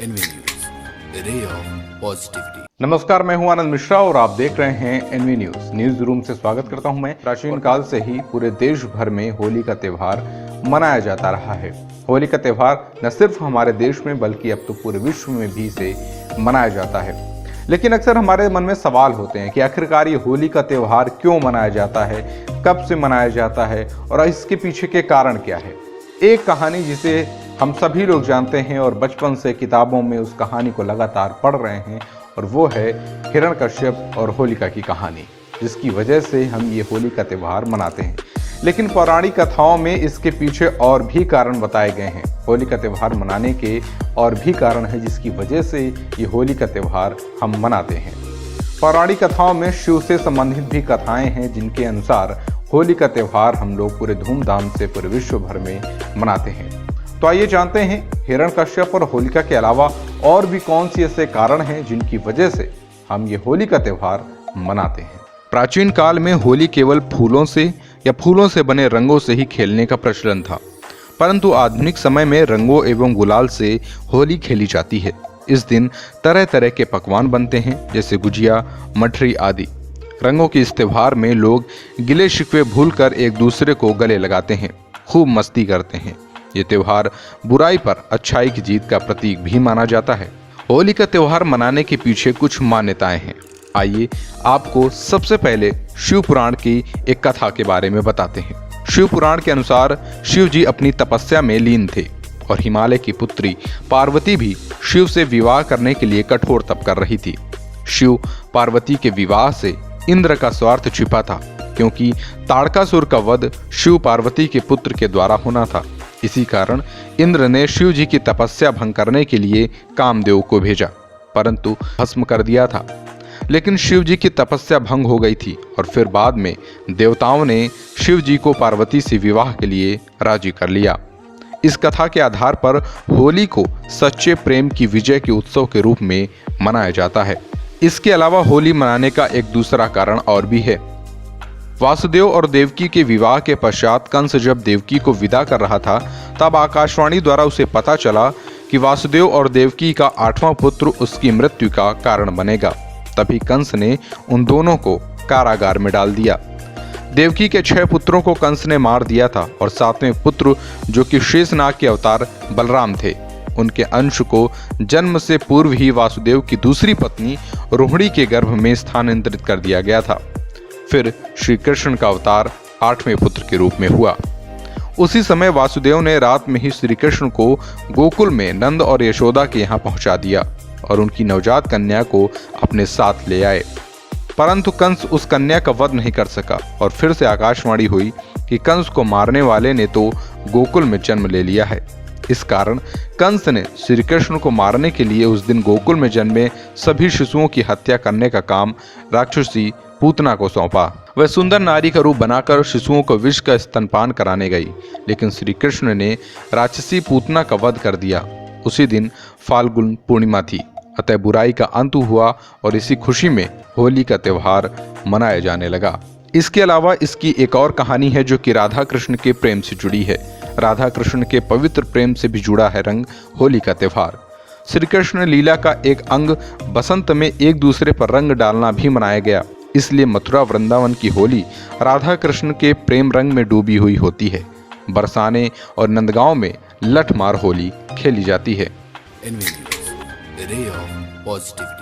N V news, ray of positivity. नमस्कार, मैं हूं आनंद मिश्रा और आप देख रहे हैं एनवी न्यूज रूम से स्वागत करता हूं मैं। प्राचीन काल से ही पूरे देश भर में होली का त्यौहार मनाया जाता रहा है। होली का त्यौहार न सिर्फ हमारे देश में बल्कि अब तो पूरे विश्व में भी इसे मनाया जाता है। लेकिन अक्सर हमारे मन में सवाल होते हैं कि आखिरकार ये होली का त्यौहार क्यों मनाया जाता है, कब से मनाया जाता है और इसके पीछे के कारण क्या है। एक कहानी जिसे हम सभी लोग जानते हैं और बचपन से किताबों में उस कहानी को लगातार पढ़ रहे हैं, और वो है हिरण्यकश्यप और होलिका की कहानी, जिसकी वजह से हम ये होली का त्यौहार मनाते हैं। लेकिन पौराणिक कथाओं में इसके पीछे और भी कारण बताए गए हैं। होली का त्यौहार मनाने के और भी कारण है जिसकी वजह से ये होली का त्यौहार हम मनाते हैं। पौराणिक कथाओं में शिव से संबंधित भी कथाएं हैं जिनके अनुसार होली का त्यौहार हम लोग पूरे धूमधाम से पूरे विश्व भर में मनाते हैं। तो आइए जानते हैं हिरण्यकश्यप और होलिका के अलावा और भी कौन सी ऐसे कारण हैं जिनकी वजह से हम ये होली का त्यौहार मनाते हैं। प्राचीन काल में होली केवल फूलों से या फूलों से बने रंगों से ही खेलने का प्रचलन था, परंतु आधुनिक समय में रंगों एवं गुलाल से होली खेली जाती है। इस दिन तरह तरह के पकवान बनते हैं, जैसे गुजिया, मठरी आदि। रंगों के इस त्यौहार में लोग गिले शिकवे भूलकर एक दूसरे को गले लगाते हैं, खूब मस्ती करते हैं। ये त्यौहार बुराई पर अच्छाई की जीत का प्रतीक भी माना जाता है। होली का त्यौहार मनाने के पीछे कुछ मान्यताएं हैं। आइए आपको सबसे पहले शिव पुराण की एक कथा के बारे में बताते हैं। शिव पुराण के अनुसार शिव जी अपनी तपस्या में लीन थे और हिमालय की पुत्री पार्वती भी शिव से विवाह करने के लिए कठोर तप कर रही थी। शिव पार्वती के विवाह से इंद्र का स्वार्थ छिपा था, क्योंकि ताड़कासुर का वध शिव पार्वती के पुत्र के द्वारा होना था। इसी कारण इंद्र ने शिव जी की तपस्या भंग करने के लिए कामदेव को भेजा, परंतु भस्म कर दिया था। लेकिन शिव जी की तपस्या भंग हो गई थी और फिर बाद में देवताओं ने शिव जी को पार्वती से विवाह के लिए राजी कर लिया। इस कथा के आधार पर होली को सच्चे प्रेम की विजय के उत्सव के रूप में मनाया जाता है। इसके अलावा होली मनाने का एक दूसरा कारण और भी है। वासुदेव और देवकी के विवाह के पश्चात कंस जब देवकी को विदा कर रहा था, तब आकाशवाणी द्वारा उसे पता चला कि वासुदेव और देवकी का 8वां पुत्र उसकी मृत्यु का कारण बनेगा। तभी कंस ने उन दोनों को कारागार में डाल दिया। देवकी के 6 पुत्रों को कंस ने मार दिया था और 7वें पुत्र, जो कि शेषनाग के अवतार बलराम थे, उनके अंश को जन्म से पूर्व ही वासुदेव की दूसरी पत्नी रोहिणी के गर्भ में स्थानांतरित कर दिया गया था। फिर श्री कृष्ण का अवतार 8वें पुत्र के रूप में हुआ। उसी समय वासुदेव ने रात में ही श्री कृष्ण को गोकुल में नंद और यशोदा के यहाँ पहुंचा दिया और उनकी नवजात कन्या को अपने साथ ले आए। परंतु कंस उस कन्या का वध नहीं कर सका और फिर से आकाशवाणी हुई कि कंस को मारने वाले ने तो गोकुल में जन्म ले लिया है। इस कारण कंस ने श्री कृष्ण को मारने के लिए उस दिन गोकुल में जन्मे सभी शिशुओं की हत्या करने का काम राक्षसी पूतना को सौंपा। वह सुंदर नारी का रूप बनाकर शिशुओं को विष का स्तनपान कराने गई, लेकिन श्री कृष्ण ने राक्षसी पूतना का वध कर दिया। उसी दिन फाल्गुन पूर्णिमा थी, अतः बुराई का अंत हुआ और इसी खुशी में होली का त्यौहार मनाया जाने लगा। इसके अलावा इसकी एक और कहानी है जो कि राधा कृष्ण के प्रेम से जुड़ी है। राधा कृष्ण के पवित्र प्रेम से भी जुड़ा है रंग होली का त्यौहार। श्री कृष्ण लीला का एक अंग बसंत में एक दूसरे पर रंग डालना भी मनाया गया। इसलिए मथुरा वृंदावन की होली राधा कृष्ण के प्रेम रंग में डूबी हुई होती है। बरसाने और नंदगांव में लठमार होली खेली जाती है। NV news, ray of positivity.